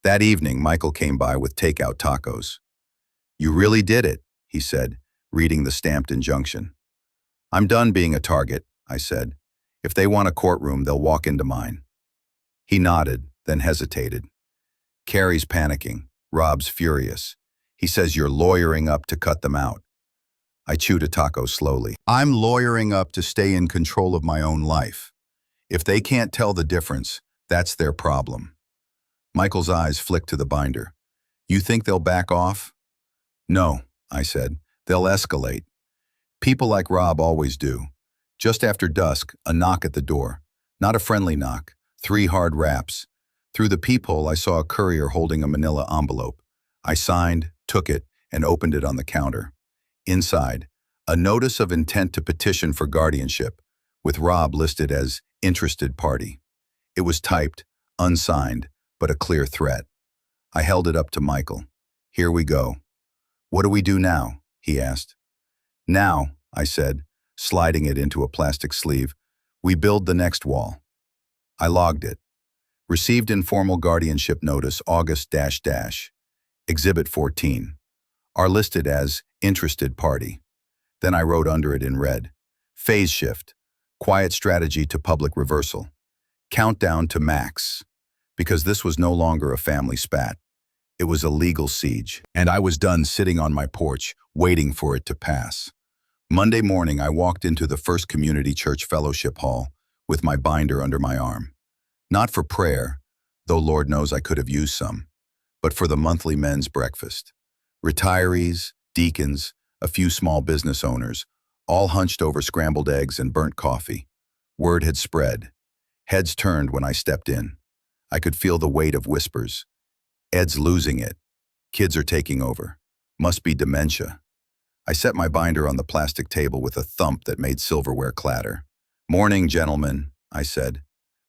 That evening, Michael came by with takeout tacos. "You really did it," he said, reading the stamped injunction. "I'm done being a target," I said. "If they want a courtroom, they'll walk into mine." He nodded, then hesitated. "Carrie's panicking. Rob's furious. He says you're lawyering up to cut them out." I chewed a taco slowly. "I'm lawyering up to stay in control of my own life. If they can't tell the difference, that's their problem." Michael's eyes flicked to the binder. "You think they'll back off?" "No," I said. "They'll escalate. People like Rob always do." Just after dusk, a knock at the door. Not a friendly knock. 3 hard raps. Through the peephole, I saw a courier holding a manila envelope. I signed, took it, and opened it on the counter. Inside, a notice of intent to petition for guardianship, with Rob listed as interested party. It was typed, unsigned, but a clear threat. I held it up to Michael. "Here we go." "What do we do now?" he asked. "Now," I said, sliding it into a plastic sleeve, "we build the next wall." I logged it. Received informal guardianship notice August dash dash. Exhibit 14. Are listed as interested party. Then I wrote under it in red. Phase shift. Quiet strategy to public reversal. Countdown to max. Because this was no longer a family spat. It was a legal siege. And I was done sitting on my porch, waiting for it to pass. Monday morning, I walked into the First Community Church Fellowship Hall with my binder under my arm. Not for prayer, though Lord knows I could have used some, but for the monthly men's breakfast. Retirees, deacons, a few small business owners, all hunched over scrambled eggs and burnt coffee. Word had spread. Heads turned when I stepped in. I could feel the weight of whispers. Ed's losing it. Kids are taking over. Must be dementia. I set my binder on the plastic table with a thump that made silverware clatter. "Morning, gentlemen," I said.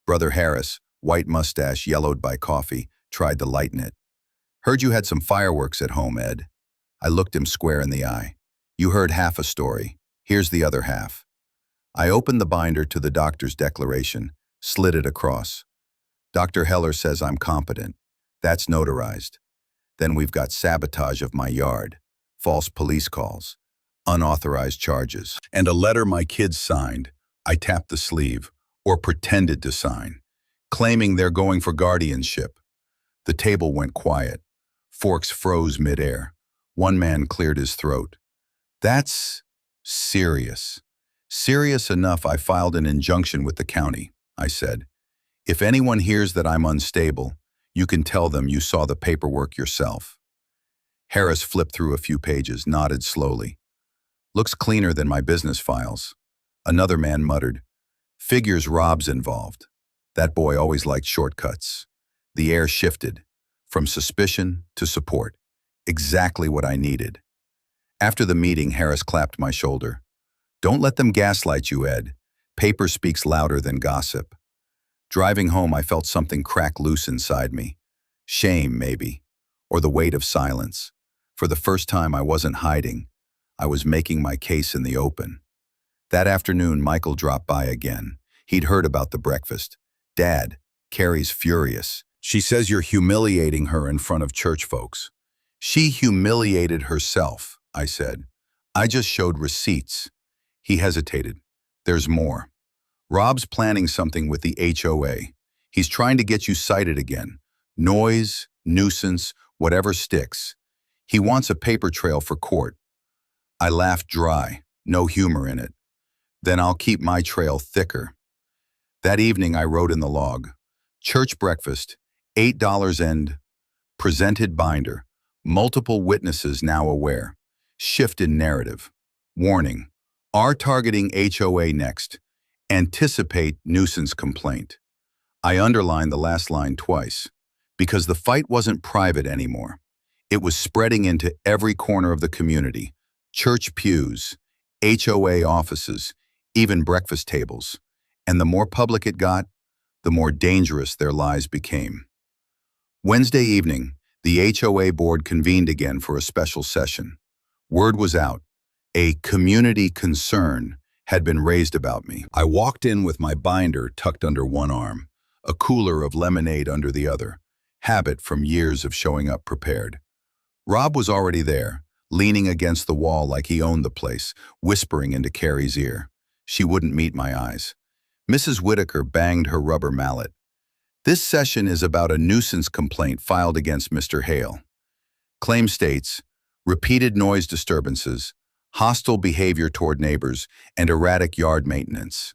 Brother Harris, white mustache yellowed by coffee, tried to lighten it. "Heard you had some fireworks at home, Ed." I looked him square in the eye. "You heard half a story. Here's the other half." I opened the binder to the doctor's declaration, slid it across. "Dr. Heller says I'm competent. That's notarized. Then we've got sabotage of my yard, false police calls, unauthorized charges, and a letter my kids signed." I tapped the sleeve, or pretended to sign, claiming they're going for guardianship. The table went quiet. Forks froze midair. One man cleared his throat. "That's serious. Serious enough I filed an injunction with the county," I said. "If anyone hears that I'm unstable, you can tell them you saw the paperwork yourself." Harris flipped through a few pages, nodded slowly. "Looks cleaner than my business files." Another man muttered, "Figures Rob's involved. That boy always liked shortcuts." The air shifted, from suspicion to support. Exactly what I needed. After the meeting, Harris clapped my shoulder. "Don't let them gaslight you, Ed. Paper speaks louder than gossip." Driving home, I felt something crack loose inside me. Shame, maybe, or the weight of silence. For the first time, I wasn't hiding. I was making my case in the open. That afternoon, Michael dropped by again. He'd heard about the breakfast. "Dad, Carrie's furious. She says you're humiliating her in front of church folks." "She humiliated herself," I said. "I just showed receipts." He hesitated. "There's more. Rob's planning something with the HOA. He's trying to get you cited again. Noise, nuisance, whatever sticks. He wants a paper trail for court." I laughed dry, no humor in it. "Then I'll keep my trail thicker." That evening I wrote in the log, "Church breakfast, $8 and presented binder. Multiple witnesses now aware. Shift in narrative. Warning, are targeting HOA next. Anticipate nuisance complaint." I underlined the last line twice, because the fight wasn't private anymore. It was spreading into every corner of the community. Church pews, HOA offices, even breakfast tables. And the more public it got, the more dangerous their lies became. Wednesday evening, the HOA board convened again for a special session. Word was out. A community concern had been raised about me. I walked in with my binder tucked under one arm, a cooler of lemonade under the other, habit from years of showing up prepared. Rob was already there, leaning against the wall like he owned the place, whispering into Carrie's ear. She wouldn't meet my eyes. Mrs. Whitaker banged her rubber mallet. "This session is about a nuisance complaint filed against Mr. Hale. Claim states, repeated noise disturbances, hostile behavior toward neighbors, and erratic yard maintenance."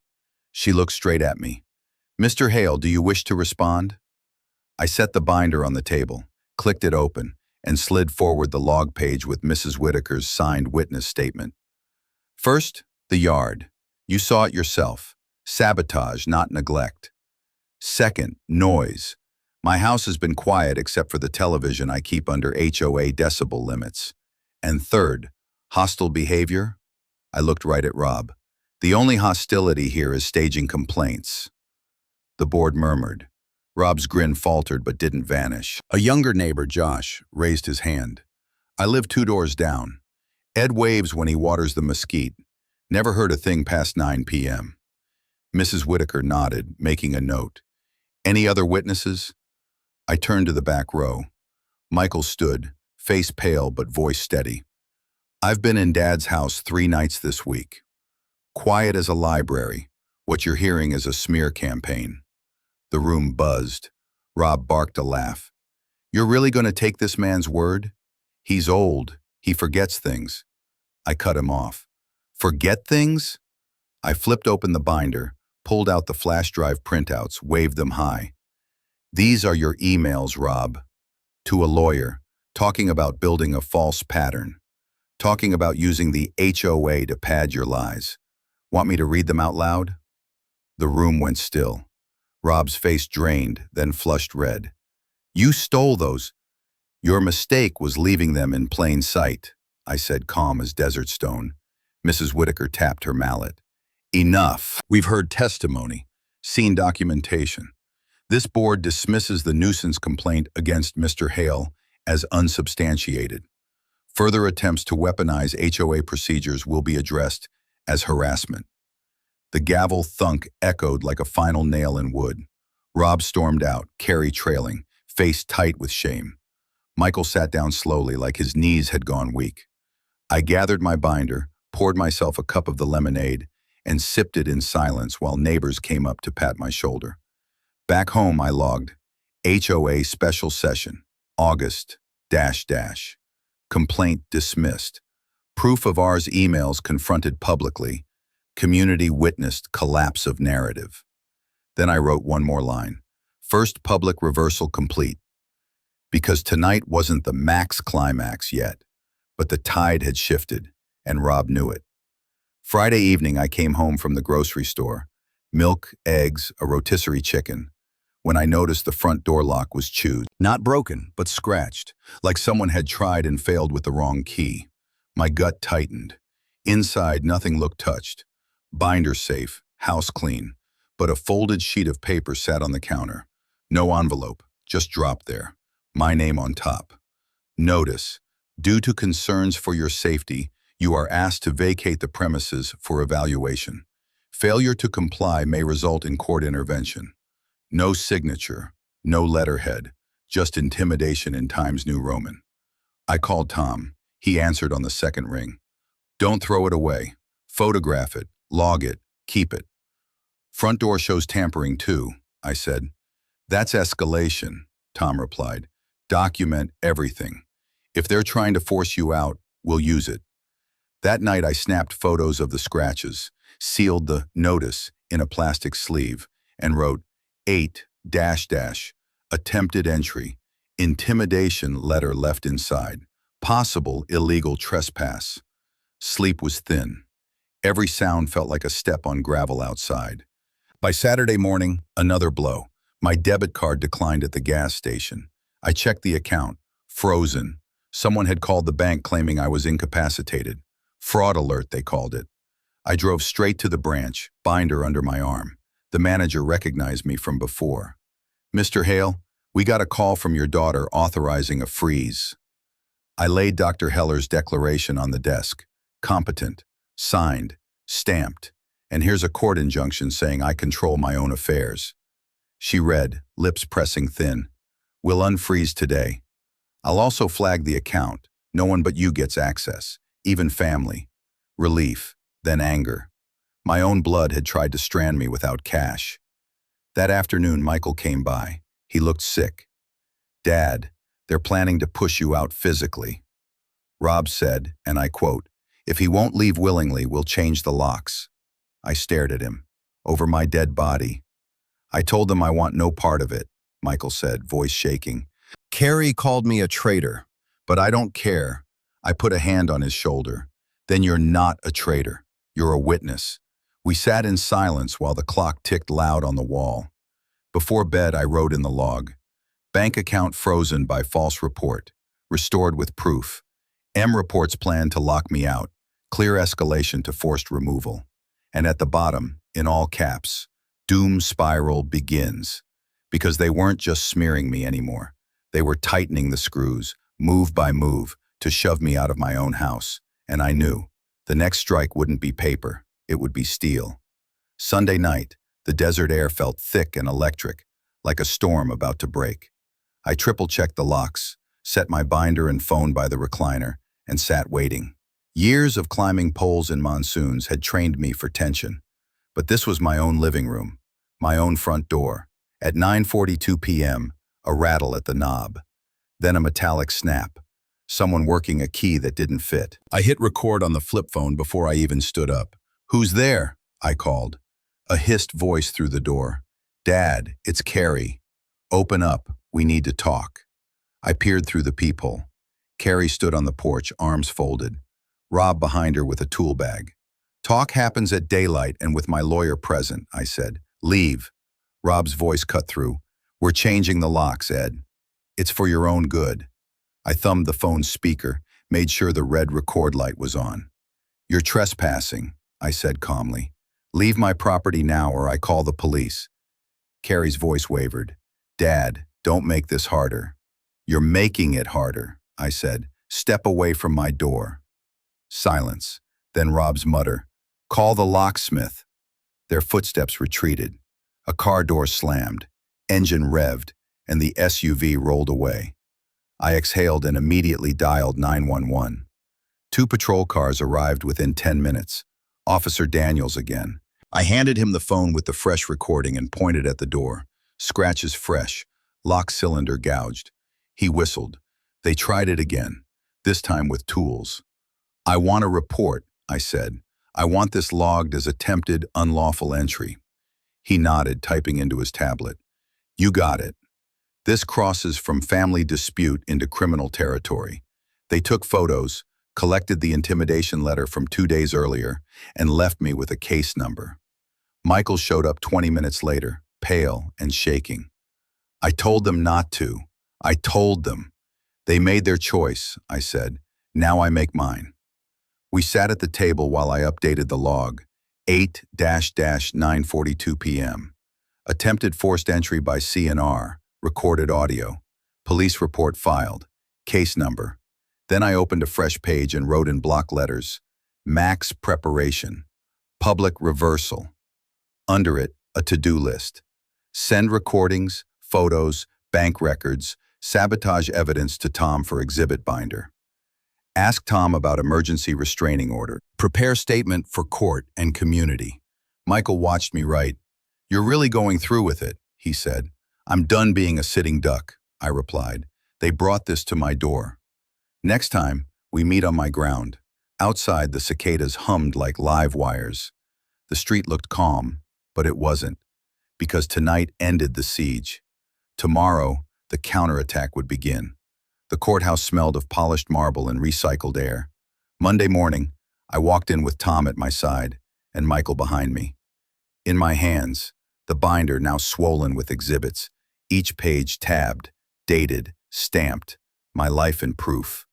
She looked straight at me. "Mr. Hale, do you wish to respond?" I set the binder on the table, clicked it open, and slid forward the log page with Mrs. Whitaker's signed witness statement. "First, the yard. You saw it yourself. Sabotage, not neglect. Second, noise. My house has been quiet except for the television I keep under HOA decibel limits. And third, hostile behavior." I looked right at Rob. "The only hostility here is staging complaints." The board murmured. Rob's grin faltered but didn't vanish. A younger neighbor, Josh, raised his hand. I live 2 doors down. Ed waves when he waters the mesquite. Never heard a thing past 9 p.m. Mrs. Whitaker nodded, making a note. Any other witnesses? I turned to the back row. Michael stood, face pale but voice steady. I've been in Dad's house 3 nights this week. Quiet as a library. What you're hearing is a smear campaign. The room buzzed. Rob barked a laugh. You're really going to take this man's word? He's old. He forgets things. I cut him off. Forget things? I flipped open the binder, pulled out the flash drive printouts, waved them high. These are your emails, Rob. To a lawyer, talking about building a false pattern. Talking about using the HOA to pad your lies. Want me to read them out loud? The room went still. Rob's face drained, then flushed red. You stole those. Your mistake was leaving them in plain sight, I said, calm as desert stone. Mrs. Whitaker tapped her mallet. Enough. We've heard testimony, seen documentation. This board dismisses the nuisance complaint against Mr. Hale as unsubstantiated. Further attempts to weaponize HOA procedures will be addressed as harassment. The gavel thunk echoed like a final nail in wood. Rob stormed out, Carrie trailing, face tight with shame. Michael sat down slowly, like his knees had gone weak. I gathered my binder, poured myself a cup of the lemonade, and sipped it in silence while neighbors came up to pat my shoulder. Back home, I logged, HOA special session, August, .. Complaint dismissed. Proof of ours emails confronted publicly. Community witnessed collapse of narrative. Then I wrote one more line. First public reversal complete. Because tonight wasn't the max climax yet, but the tide had shifted, and Rob knew it. Friday evening, I came home from the grocery store. Milk, eggs, a rotisserie chicken. When I noticed the front door lock was chewed. Not broken, but scratched, like someone had tried and failed with the wrong key. My gut tightened. Inside, nothing looked touched. Binder safe, house clean, but a folded sheet of paper sat on the counter. No envelope, just dropped there. My name on top. Notice, due to concerns for your safety, you are asked to vacate the premises for evaluation. Failure to comply may result in court intervention. No signature, no letterhead, just intimidation in Times New Roman. I called Tom. He answered on the second ring. Don't throw it away. Photograph it, log it, keep it. Front door shows tampering too, I said. That's escalation, Tom replied. Document everything. If they're trying to force you out, we'll use it. That night I snapped photos of the scratches, sealed the notice in a plastic sleeve, and wrote 8 attempted entry, intimidation letter left inside, possible illegal trespass. Sleep was thin. Every sound felt like a step on gravel outside. By Saturday morning, another blow. My debit card declined at the gas station. I checked the account. Frozen. Someone had called the bank claiming I was incapacitated. Fraud alert, they called it. I drove straight to the branch, binder under my arm. The manager recognized me from before. Mr. Hale, we got a call from your daughter authorizing a freeze. I laid Dr. Heller's declaration on the desk. Competent, signed, stamped, and here's a court injunction saying I control my own affairs. She read, lips pressing thin. We'll unfreeze today. I'll also flag the account. No one but you gets access, even family. Relief, then anger. My own blood had tried to strand me without cash. That afternoon, Michael came by. He looked sick. Dad, they're planning to push you out physically. Rob said, and I quote, if he won't leave willingly, we'll change the locks. I stared at him. Over my dead body. I told them I want no part of it, Michael said, voice shaking. Carrie called me a traitor, but I don't care. I put a hand on his shoulder. Then you're not a traitor. You're a witness. We sat in silence while the clock ticked loud on the wall. Before bed, I wrote in the log, bank account frozen by false report, restored with proof. M reports plan to lock me out, clear escalation to forced removal. And at the bottom, in all caps, doom spiral begins. Because they weren't just smearing me anymore. They were tightening the screws, move by move, to shove me out of my own house, and I knew the next strike wouldn't be paper, it would be steel. Sunday night, the desert air felt thick and electric, like a storm about to break. I triple-checked the locks, set my binder and phone by the recliner, and sat waiting. Years of climbing poles in monsoons had trained me for tension. But this was my own living room, my own front door. At 9:42 p.m., a rattle at the knob. Then a metallic snap. Someone working a key that didn't fit. I hit record on the flip phone before I even stood up. "Who's there?" I called. A hissed voice through the door. "Dad, it's Carrie. Open up, we need to talk." I peered through the peephole. Carrie stood on the porch, arms folded. Rob behind her with a tool bag. "Talk happens at daylight and with my lawyer present," I said. "Leave." Rob's voice cut through. "We're changing the locks, Ed. It's for your own good." I thumbed the phone's speaker, made sure the red record light was on. "You're trespassing," I said calmly. "Leave my property now or I call the police." Carrie's voice wavered. "Dad, don't make this harder." "You're making it harder," I said. "Step away from my door." Silence. Then Rob's mutter. "Call the locksmith." Their footsteps retreated. A car door slammed, engine revved, and the SUV rolled away. I exhaled and immediately dialed 911. 2 patrol cars arrived within 10 minutes. Officer Daniels again. I handed him the phone with the fresh recording and pointed at the door. Scratches fresh, lock cylinder gouged. He whistled. They tried it again, this time with tools. "I want a report," I said. "I want this logged as attempted unlawful entry." He nodded, typing into his tablet. "You got it. This crosses from family dispute into criminal territory." They took photos, collected the intimidation letter from 2 days earlier, and left me with a case number. Michael showed up 20 minutes later, pale and shaking. "I told them not to. I told them. They made their choice," I said. "Now I make mine." We sat at the table while I updated the log. 8-9:42 p.m. Attempted forced entry by CNR. Recorded audio. Police report filed. Case number. Then I opened a fresh page and wrote in block letters, "Max preparation. Public reversal." Under it, a to-do list. Send recordings, photos, bank records, sabotage evidence to Tom for exhibit binder. Ask Tom about emergency restraining order. Prepare statement for court and community. Michael watched me write. "You're really going through with it," he said. "I'm done being a sitting duck," I replied. "They brought this to my door. Next time, we meet on my ground." Outside, the cicadas hummed like live wires. The street looked calm, but it wasn't, because tonight ended the siege. Tomorrow, the counterattack would begin. The courthouse smelled of polished marble and recycled air. Monday morning, I walked in with Tom at my side and Michael behind me. In my hands, the binder now swollen with exhibits, each page tabbed, dated, stamped, my life in proof.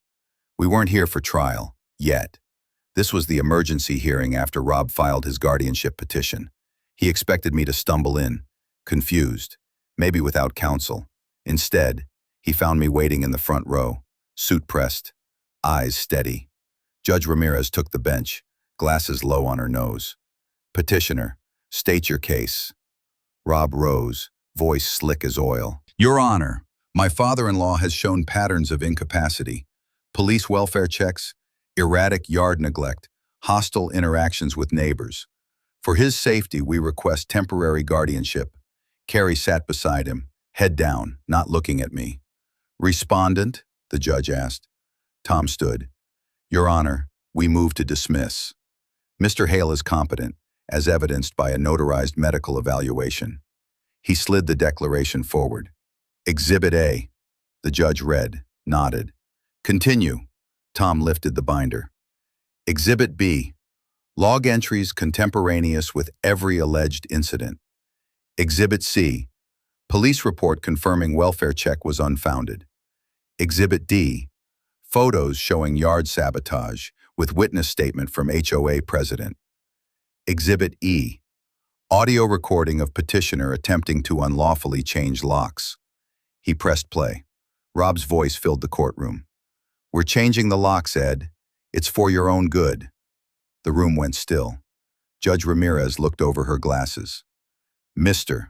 We weren't here for trial, yet. This was the emergency hearing after Rob filed his guardianship petition. He expected me to stumble in, confused, maybe without counsel. Instead, he found me waiting in the front row, suit pressed, eyes steady. Judge Ramirez took the bench, glasses low on her nose. "Petitioner, state your case." Rob rose, voice slick as oil. "Your Honor, my father-in-law has shown patterns of incapacity, police welfare checks, erratic yard neglect, hostile interactions with neighbors. For his safety, we request temporary guardianship." Carrie sat beside him, head down, not looking at me. "Respondent?" the judge asked. Tom stood. "Your Honor, we move to dismiss. Mr. Hale is competent, as evidenced by a notarized medical evaluation." He slid the declaration forward. "Exhibit A." The judge read, nodded. "Continue." Tom lifted the binder. "Exhibit B. Log entries contemporaneous with every alleged incident." Exhibit C. Police report confirming welfare check was unfounded. Exhibit D. Photos showing yard sabotage with witness statement from HOA president. Exhibit E. Audio recording of petitioner attempting to unlawfully change locks. He pressed play. Rob's voice filled the courtroom. We're changing the locks, Ed. It's for your own good. The room went still. Judge Ramirez looked over her glasses. Mr.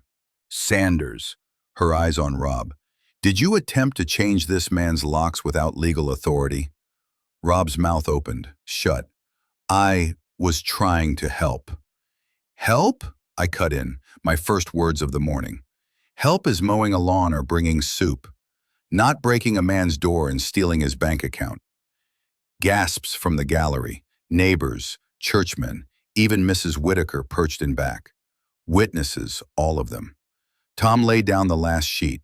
Sanders, her eyes on Rob. Did you attempt to change this man's locks without legal authority? Rob's mouth opened, shut. I was trying to help. Help? I cut in, my first words of the morning. Help is mowing a lawn or bringing soup, not breaking a man's door and stealing his bank account. Gasps from the gallery, neighbors, churchmen, even Mrs. Whitaker perched in back. Witnesses, all of them. Tom laid down the last sheet.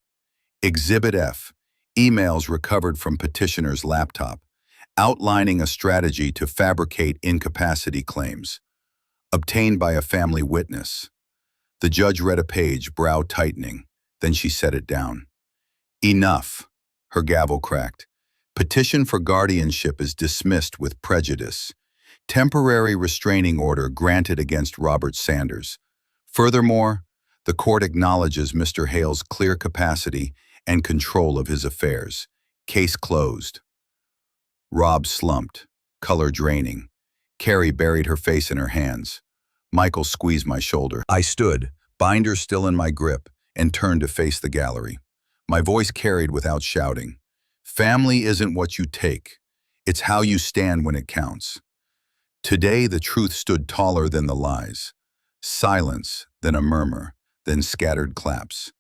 Exhibit F, emails recovered from petitioner's laptop, outlining a strategy to fabricate incapacity claims, obtained by a family witness. The judge read a page, brow tightening, then she set it down. Enough, her gavel cracked. Petition for guardianship is dismissed with prejudice. Temporary restraining order granted against Robert Sanders. Furthermore, the court acknowledges Mr. Hale's clear capacity and control of his affairs. Case closed. Rob slumped, color draining. Carrie buried her face in her hands. Michael squeezed my shoulder. I stood, binder still in my grip, and turned to face the gallery. My voice carried without shouting. Family isn't what you take. It's how you stand when it counts. Today the truth stood taller than the lies. Silence, then a murmur, then scattered claps.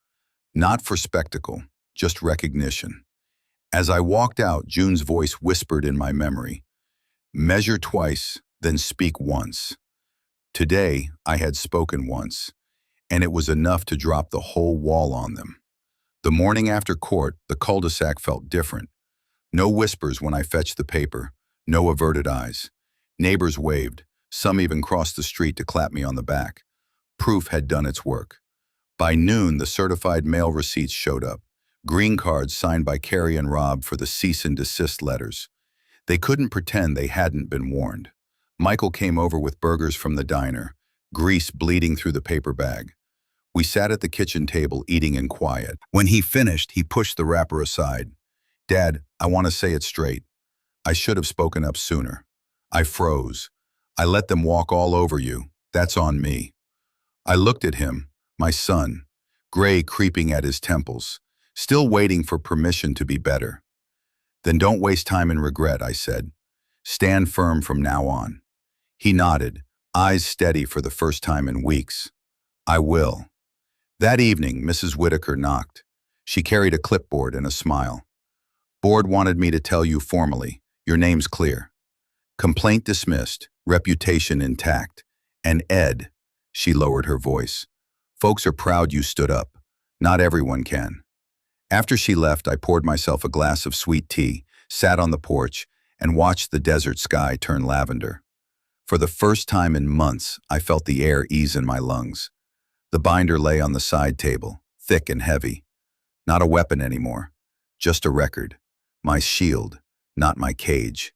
Not for spectacle, just recognition. As I walked out, June's voice whispered in my memory. Measure twice, then speak once. Today, I had spoken once, and it was enough to drop the whole wall on them. The morning after court, the cul-de-sac felt different. No whispers when I fetched the paper, no averted eyes. Neighbors waved, some even crossed the street to clap me on the back. Proof had done its work. By noon, the certified mail receipts showed up. Green cards signed by Carrie and Rob for the cease and desist letters. They couldn't pretend they hadn't been warned. Michael came over with burgers from the diner, grease bleeding through the paper bag. We sat at the kitchen table eating in quiet. When he finished, he pushed the wrapper aside. Dad, I want to say it straight. I should have spoken up sooner. I froze. I let them walk all over you. That's on me. I looked at him, my son, gray creeping at his temples, still waiting for permission to be better. Then don't waste time in regret, I said. Stand firm from now on. He nodded, eyes steady for the first time in weeks. I will. That evening, Mrs. Whitaker knocked. She carried a clipboard and a smile. Board wanted me to tell you formally, your name's clear. Complaint dismissed, reputation intact. And Ed, she lowered her voice. Folks are proud you stood up. Not everyone can. After she left, I poured myself a glass of sweet tea, sat on the porch, and watched the desert sky turn lavender. For the first time in months, I felt the air ease in my lungs. The binder lay on the side table, thick and heavy. Not a weapon anymore, just a record. My shield, not my cage.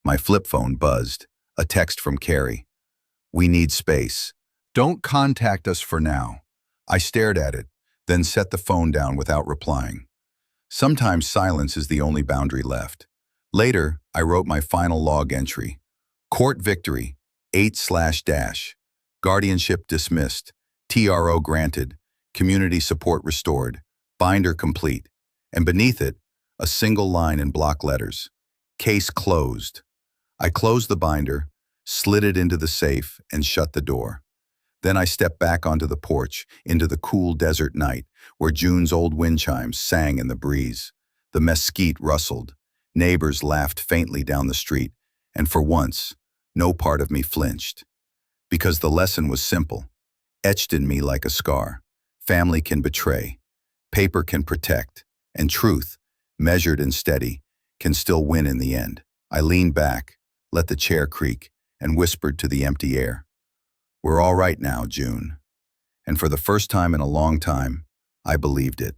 My flip phone buzzed, a text from Carrie. We need space. Don't contact us for now. I stared at it, then set the phone down without replying. Sometimes silence is the only boundary left. Later, I wrote my final log entry. Court victory, 8/. Guardianship dismissed. TRO granted. Community support restored. Binder complete. And beneath it, a single line in block letters. Case closed. I closed the binder, slid it into the safe, and shut the door. Then I stepped back onto the porch, into the cool desert night, where June's old wind chimes sang in the breeze. The mesquite rustled. Neighbors laughed faintly down the street, and for once, no part of me flinched. Because the lesson was simple, etched in me like a scar. Family can betray, paper can protect, and truth, measured and steady, can still win in the end. I leaned back, let the chair creak, and whispered to the empty air. We're all right now, June. And for the first time in a long time, I believed it.